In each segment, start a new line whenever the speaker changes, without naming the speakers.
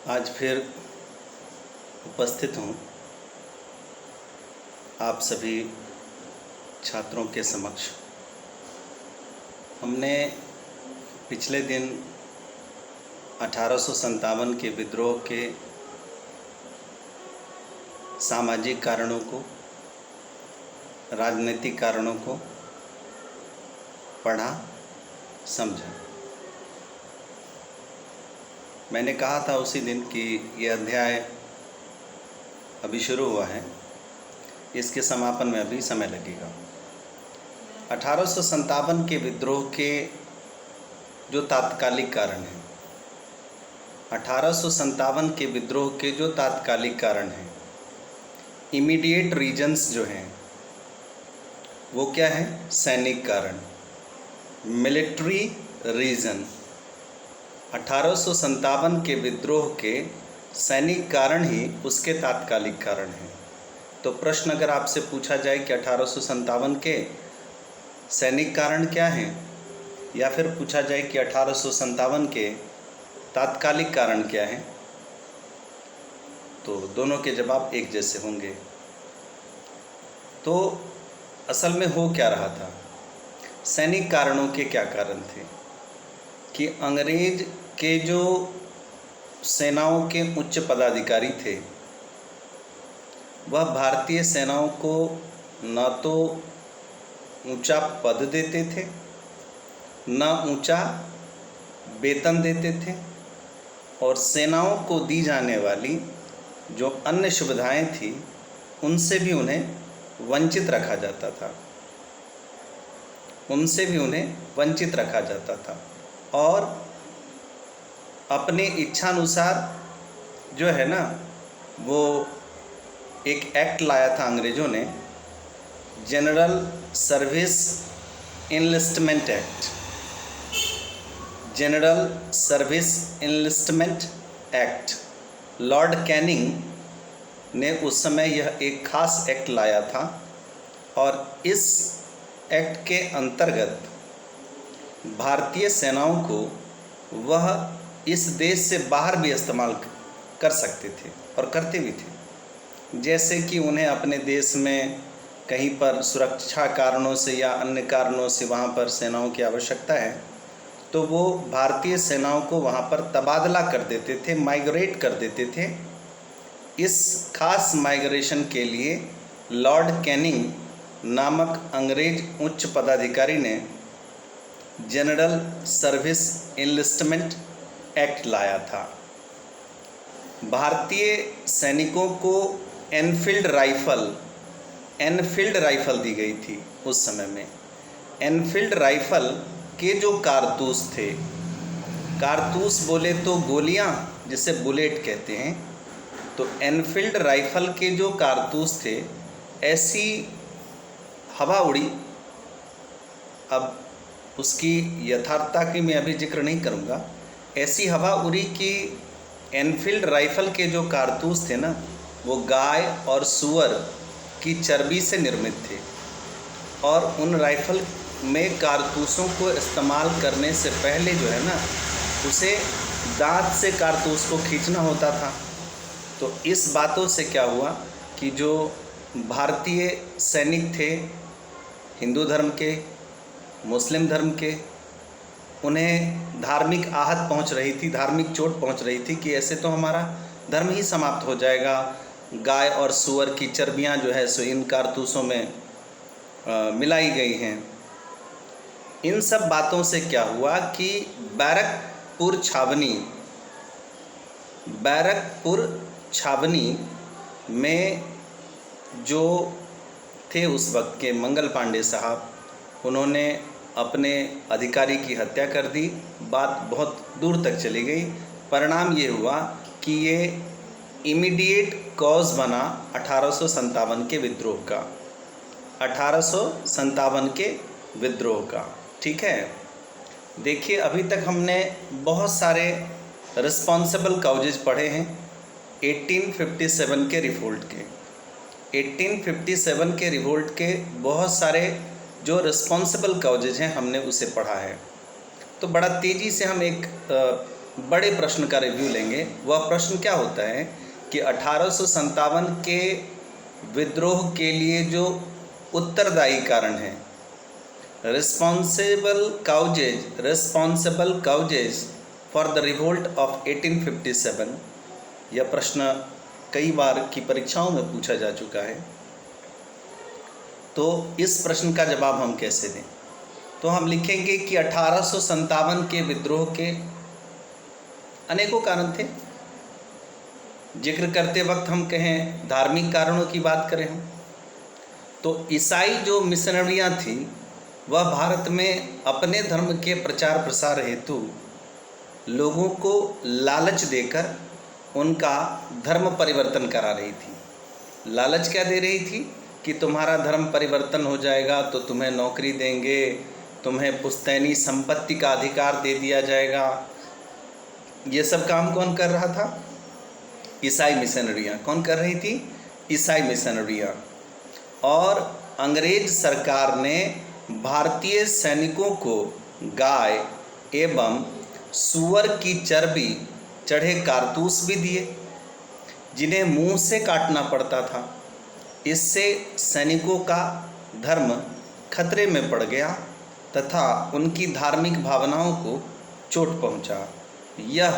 आज फिर उपस्थित हूँ आप सभी छात्रों के समक्ष। हमने पिछले दिन 1857 के विद्रोह के सामाजिक कारणों को, राजनीतिक कारणों को पढ़ा, समझा। मैंने कहा था उसी दिन कि ये अध्याय अभी शुरू हुआ है, इसके समापन में अभी समय लगेगा। 1857 के विद्रोह के जो तात्कालिक कारण हैं, 1857 के विद्रोह के जो तात्कालिक कारण हैं, इमीडिएट रीजन्स जो हैं वो क्या है? सैनिक कारण, मिलिट्री रीजन। 1857 के विद्रोह के सैनिक कारण ही उसके तात्कालिक कारण हैं। तो प्रश्न अगर आपसे पूछा जाए कि 1857 के सैनिक कारण क्या हैं, या फिर पूछा जाए कि 1857 के तात्कालिक कारण क्या हैं, तो दोनों के जवाब एक जैसे होंगे। तो असल में हो क्या रहा था? सैनिक कारणों के क्या कारण थे कि अंग्रेज के जो सेनाओं के उच्च पदाधिकारी थे वह भारतीय सेनाओं को न तो ऊंचा पद देते थे, न ऊंचा वेतन देते थे, और सेनाओं को दी जाने वाली जो अन्य सुविधाएं थी उनसे भी उन्हें वंचित रखा जाता था, और अपने इच्छानुसार जो है ना, वो एक एक्ट लाया था अंग्रेज़ों ने, general service enlistment act. General service enlistment act, Lord Canning ने उस समय यह एक खास एक्ट लाया था, और इस एक्ट के अंतर्गत भारतीय सेनाओं को वह इस देश से बाहर भी इस्तेमाल कर सकते थे और करते भी थे। जैसे कि उन्हें अपने देश में कहीं पर सुरक्षा कारणों से या अन्य कारणों से वहाँ पर सेनाओं की आवश्यकता है, तो वो भारतीय सेनाओं को वहाँ पर तबादला कर देते थे, माइग्रेट कर देते थे। इस खास माइग्रेशन के लिए लॉर्ड कैनिंग नामक अंग्रेज उच्च पदाधिकारी ने जनरल सर्विस इनलिस्टमेंट एक्ट लाया था। भारतीय सैनिकों को एनफील्ड राइफल दी गई थी उस समय में। एनफील्ड राइफल के जो कारतूस थे, कारतूस बोले तो गोलियां, जिसे बुलेट कहते हैं, तो एनफील्ड राइफल के जो कारतूस थे, ऐसी हवा उड़ी। अब उसकी यथार्थता की मैं अभी जिक्र नहीं करूँगा। ऐसी हवा उड़ी कि एनफील्ड राइफल के जो कारतूस थे ना, वो गाय और सूअर की चर्बी से निर्मित थे, और उन राइफल में कारतूसों को इस्तेमाल करने से पहले जो है ना, उसे दांत से कारतूस को खींचना होता था। तो इस बातों से क्या हुआ कि जो भारतीय सैनिक थे, हिंदू धर्म के, मुस्लिम धर्म के, उन्हें धार्मिक आहत पहुंच रही थी, धार्मिक चोट पहुंच रही थी कि ऐसे तो हमारा धर्म ही समाप्त हो जाएगा। गाय और सूअर की चर्बियां जो है सो इन कारतूसों में मिलाई गई हैं। इन सब बातों से क्या हुआ कि बैरकपुर छावनी में जो थे उस वक्त के मंगल पांडे साहब, उन्होंने अपने अधिकारी की हत्या कर दी। बात बहुत दूर तक चली गई। परिणाम ये हुआ कि ये इमीडिएट कॉज बना 1857 के विद्रोह का, 1857 के विद्रोह का। ठीक है, देखिए अभी तक हमने बहुत सारे रिस्पॉन्सिबल काउजेज पढ़े हैं 1857 के रिवोल्ट के। 1857 के रिवोल्ट के बहुत सारे जो रिस्पॉन्सिबल काउजेज हैं हमने उसे पढ़ा है। तो बड़ा तेज़ी से हम एक बड़े प्रश्न का रिव्यू लेंगे। वह प्रश्न क्या होता है कि 1857 के विद्रोह के लिए जो उत्तरदायी कारण है, responsible causes for the revolt of 1857, यह प्रश्न कई बार की परीक्षाओं में पूछा जा चुका है। तो इस प्रश्न का जवाब हम कैसे दें? तो हम लिखेंगे कि 1857 के विद्रोह के अनेकों कारण थे। जिक्र करते वक्त हम कहें धार्मिक कारणों की बात करें हम, तो ईसाई जो मिशनरियाँ थीं वह भारत में अपने धर्म के प्रचार प्रसार हेतु लोगों को लालच देकर उनका धर्म परिवर्तन करा रही थी। लालच क्या दे रही थी कि तुम्हारा धर्म परिवर्तन हो जाएगा तो तुम्हें नौकरी देंगे, तुम्हें पुश्तैनी संपत्ति का अधिकार दे दिया जाएगा। ये सब काम कौन कर रहा था? ईसाई मिशनरियाँ। कौन कर रही थी? ईसाई मिशनरियाँ। और अंग्रेज सरकार ने भारतीय सैनिकों को गाय एवं सूअर की चर्बी चढ़े कारतूस भी दिए, जिन्हें मुंह से काटना पड़ता था। इससे सैनिकों का धर्म खतरे में पड़ गया तथा उनकी धार्मिक भावनाओं को चोट पहुंचा। यह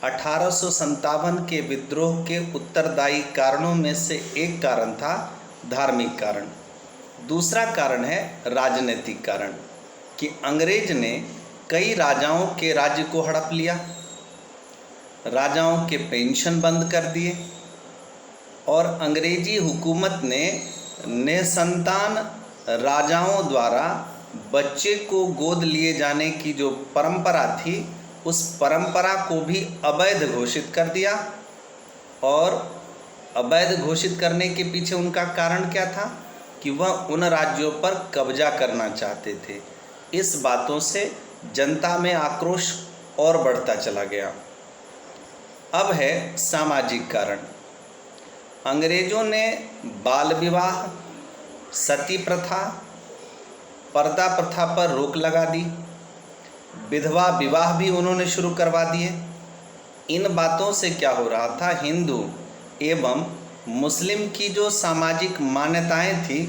1857 के विद्रोह के उत्तरदायी कारणों में से एक कारण था, धार्मिक कारण। दूसरा कारण है राजनीतिक कारण, कि अंग्रेज ने कई राजाओं के राज्य को हड़प लिया, राजाओं के पेंशन बंद कर दिए और अंग्रेजी हुकूमत ने निसंतान राजाओं द्वारा बच्चे को गोद लिए जाने की जो परंपरा थी, उस परंपरा को भी अवैध घोषित कर दिया। और अवैध घोषित करने के पीछे उनका कारण क्या था कि वह उन राज्यों पर कब्जा करना चाहते थे। इस बातों से जनता में आक्रोश और बढ़ता चला गया। अब है सामाजिक कारण। अंग्रेजों ने बाल विवाह, सती प्रथा, पर्दा प्रथा पर रोक लगा दी, विधवा विवाह भी उन्होंने शुरू करवा दिए। इन बातों से क्या हो रहा था, हिंदू एवं मुस्लिम की जो सामाजिक मान्यताएं थी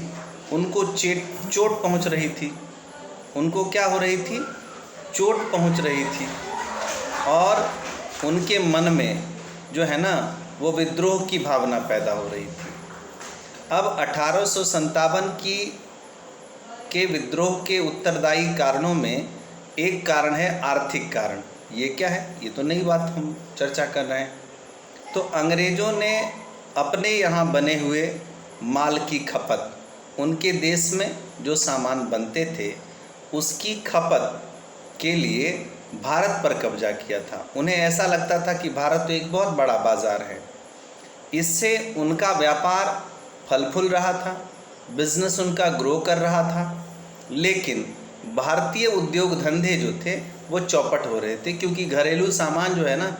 उनको चोट पहुंच रही थी। उनको क्या हो रही थी? चोट पहुंच रही थी और उनके मन में जो है ना वो विद्रोह की भावना पैदा हो रही थी। अब 1857 के विद्रोह के उत्तरदायी कारणों में एक कारण है आर्थिक कारण। ये क्या है? ये तो नई बात हम चर्चा कर रहे हैं। तो अंग्रेज़ों ने अपने यहाँ बने हुए माल की खपत, उनके देश में जो सामान बनते थे उसकी खपत के लिए भारत पर कब्जा किया था। उन्हें ऐसा लगता था कि भारत तो एक बहुत बड़ा बाज़ार है, इससे उनका व्यापार फल फूल रहा था, बिजनेस उनका ग्रो कर रहा था। लेकिन भारतीय उद्योग धंधे जो थे वो चौपट हो रहे थे, क्योंकि घरेलू सामान जो है ना,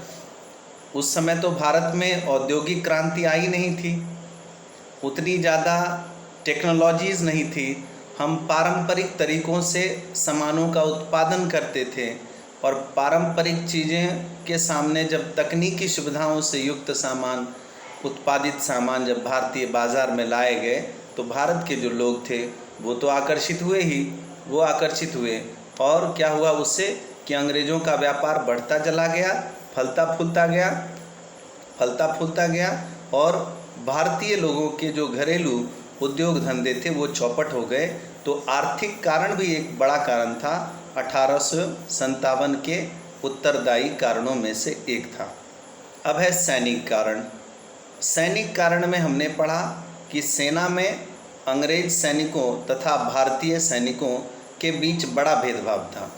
उस समय तो भारत में औद्योगिक क्रांति आई नहीं थी, उतनी ज़्यादा टेक्नोलॉजीज़ नहीं थी। हम पारंपरिक तरीक़ों से सामानों का उत्पादन करते थे और पारंपरिक चीज़ें के सामने जब तकनीकी सुविधाओं से युक्त सामान, उत्पादित सामान जब भारतीय बाज़ार में लाए गए तो भारत के जो लोग थे वो तो आकर्षित हुए ही, वो आकर्षित हुए। और क्या हुआ उससे कि अंग्रेज़ों का व्यापार बढ़ता चला गया, फलता फूलता गया और भारतीय लोगों के जो घरेलू उद्योग धंधे थे वो चौपट हो गए। तो आर्थिक कारण भी एक बड़ा कारण था, 1857 के उत्तरदायी कारणों में से एक था। अब है सैनिक कारण। सैनिक कारण में हमने पढ़ा कि सेना में अंग्रेज सैनिकों तथा भारतीय सैनिकों के बीच बड़ा भेदभाव था।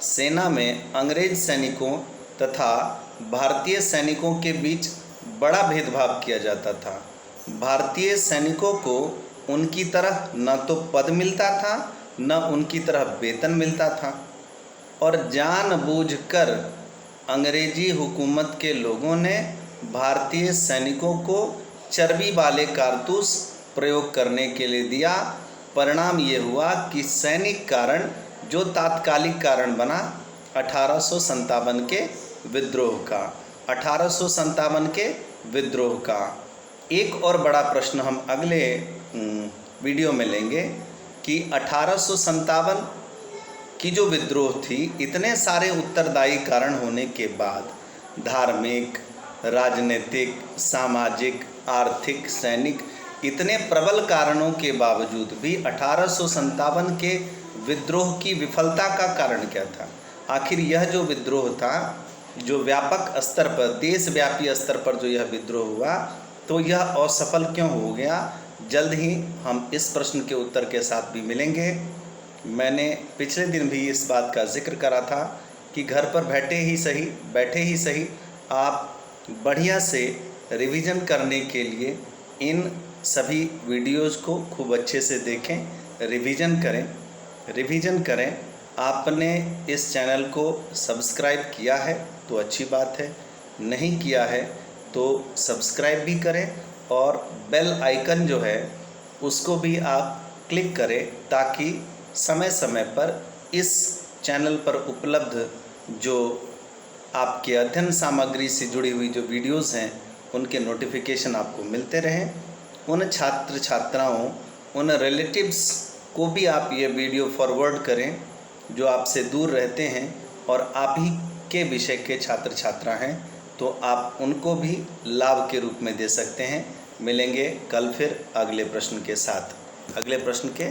सेना में अंग्रेज सैनिकों तथा भारतीय सैनिकों के बीच बड़ा भेदभाव किया जाता था। भारतीय सैनिकों को उनकी तरह न तो पद मिलता था न उनकी तरह वेतन मिलता था, और जानबूझकर अंग्रेजी हुकूमत के लोगों ने भारतीय सैनिकों को चर्बी वाले कारतूस प्रयोग करने के लिए दिया। परिणाम ये हुआ कि सैनिक कारण जो तात्कालिक कारण बना 1857 के विद्रोह का, 1857 के विद्रोह का। एक और बड़ा प्रश्न हम अगले वीडियो में लेंगे कि 1857 की जो विद्रोह थी, इतने सारे उत्तरदायी कारण होने के बाद, धार्मिक, राजनीतिक, सामाजिक, आर्थिक, सैनिक, इतने प्रबल कारणों के बावजूद भी 1857 के विद्रोह की विफलता का कारण क्या था? आखिर यह जो विद्रोह था, जो व्यापक स्तर पर, देशव्यापी स्तर पर जो यह विद्रोह हुआ, तो यह असफल क्यों हो गया? जल्द ही हम इस प्रश्न के उत्तर के साथ भी मिलेंगे। मैंने पिछले दिन भी इस बात का जिक्र करा था कि घर पर बैठे ही सही आप बढ़िया से रिवीजन करने के लिए इन सभी वीडियोज़ को खूब अच्छे से देखें, रिवीजन करें। आपने इस चैनल को सब्सक्राइब किया है तो अच्छी बात है, नहीं किया है तो सब्सक्राइब भी करें और बेल आइकन जो है उसको भी आप क्लिक करें, ताकि समय समय पर इस चैनल पर उपलब्ध जो आपके अध्ययन सामग्री से जुड़ी हुई जो वीडियोज़ हैं, उनके नोटिफिकेशन आपको मिलते रहें। उन छात्र छात्राओं, उन रिलेटिव्स को भी आप ये वीडियो फॉरवर्ड करें जो आपसे दूर रहते हैं और आप ही के विषय के छात्र छात्रा हैं, तो आप उनको भी लाभ के रूप में दे सकते हैं। मिलेंगे कल फिर अगले प्रश्न के साथ, अगले प्रश्न के